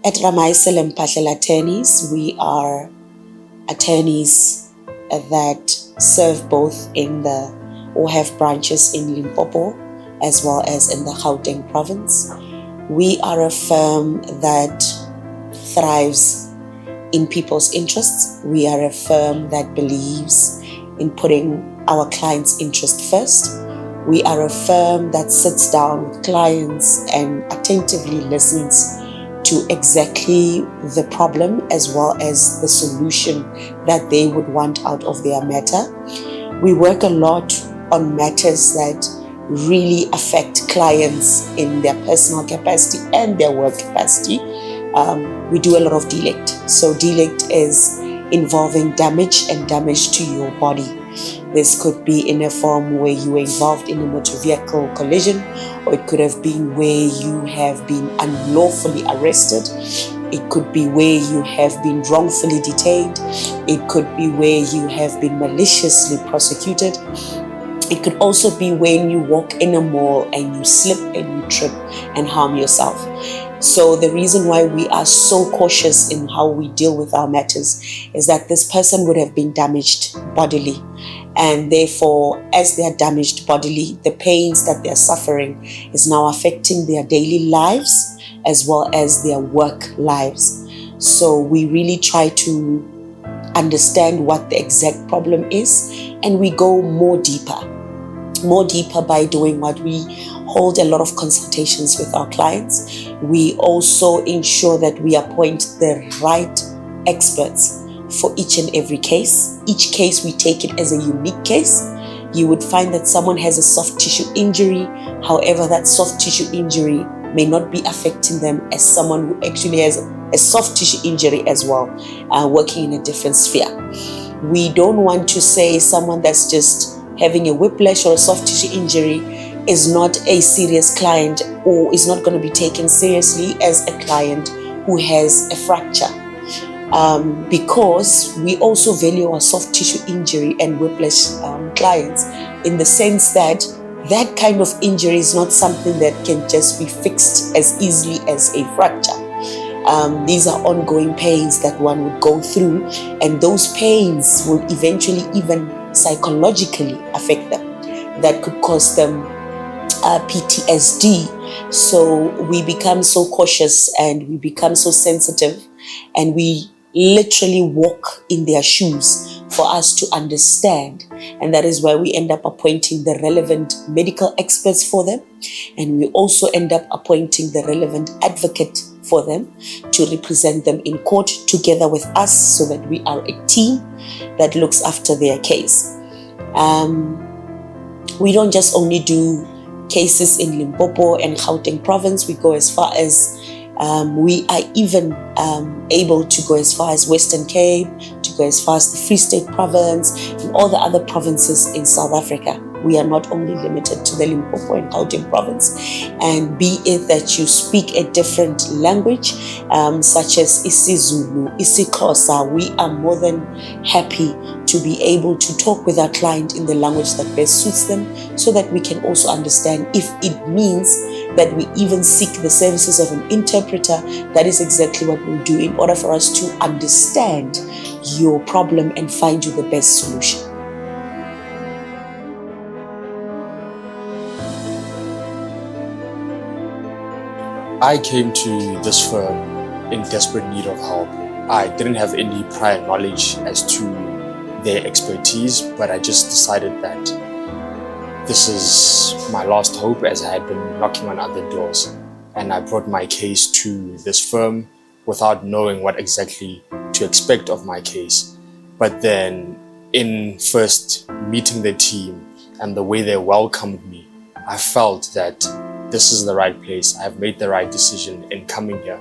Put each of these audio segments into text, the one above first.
At Ramaesele Mphahlele attorneys, we are attorneys that serve both or have branches in Limpopo as well as in the Gauteng province. We are a firm that thrives in people's interests. We are a firm that believes in putting our clients' interest first. We are a firm that sits down with clients and attentively listens to exactly the problem as well as the solution that they would want out of their matter. We work a lot on matters that really affect clients in their personal capacity and their work capacity. We do a lot of delict. So delict is involving damage to your body. This could be in a form where you were involved in a motor vehicle collision, or it could have been where you have been unlawfully arrested. It could be where you have been wrongfully detained. It could be where you have been maliciously prosecuted. It could also be when you walk in a mall and you slip and you trip and harm yourself. So the reason why we are so cautious in how we deal with our matters is that this person would have been damaged bodily. And therefore, as they are damaged bodily, the pains that they're suffering is now affecting their daily lives as well as their work lives. So we really try to understand what the exact problem is, and we go more deeper by doing what we hold a lot of consultations with our clients. We also ensure that we appoint the right experts for each and every case. Each case, we take it as a unique case. You would find that someone has a soft tissue injury. However, that soft tissue injury may not be affecting them as someone who actually has a soft tissue injury as well, working in a different sphere. We don't want to say someone that's just having a whiplash or a soft tissue injury is not a serious client or is not going to be taken seriously as a client who has a fracture. Because we also value our soft tissue injury and whiplash clients in the sense that that kind of injury is not something that can just be fixed as easily as a fracture. These are ongoing pains that one would go through, and those pains will eventually even psychologically affect them. That could cause them PTSD. So we become so cautious and we become so sensitive, and we literally walk in their shoes for us to understand. And that is why we end up appointing the relevant medical experts for them. And we also end up appointing the relevant advocate for them to represent them in court together with us, so that we are a team that looks after their case. We don't just only do cases in Limpopo and Gauteng province. We go as far as we are even able to go as far as Western Cape, to go as far as the Free State province and all the other provinces in South Africa. We are not only limited to the Limpopo and Gauteng province. And be it that you speak a different language, such as isiZulu, isiXhosa, we are more than happy to be able to talk with our client in the language that best suits them, so that we can also understand. If it means that we even seek the services of an interpreter, that is exactly what we'll do in order for us to understand your problem and find you the best solution. I came to this firm in desperate need of help. I didn't have any prior knowledge as to their expertise, but I just decided that this is my last hope, as I had been knocking on other doors. And I brought my case to this firm without knowing what exactly to expect of my case. But then, in first meeting the team and the way they welcomed me, I felt that this is the right place. I have made the right decision in coming here.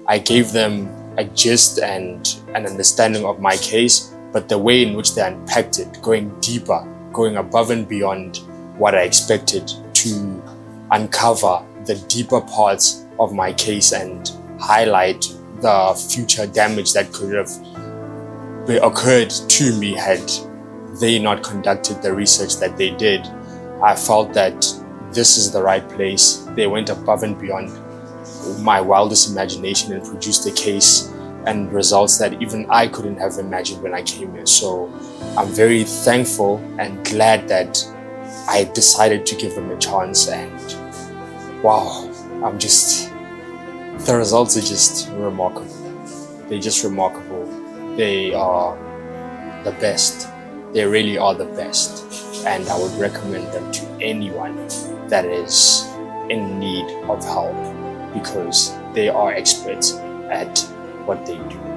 I gave them a gist and an understanding of my case, but the way in which they unpacked it, going deeper, going above and beyond what I expected, to uncover the deeper parts of my case and highlight the future damage that could have occurred to me had they not conducted the research that they did. I felt that this is the right place. They went above and beyond. my wildest imagination and produced a case and results that even I couldn't have imagined when I came here. So I'm very thankful and glad that I decided to give them a chance, and wow, the results are just remarkable. They're just remarkable. They are the best. They really are the best. And I would recommend them to anyone that is in need of help, because they are experts at what they do.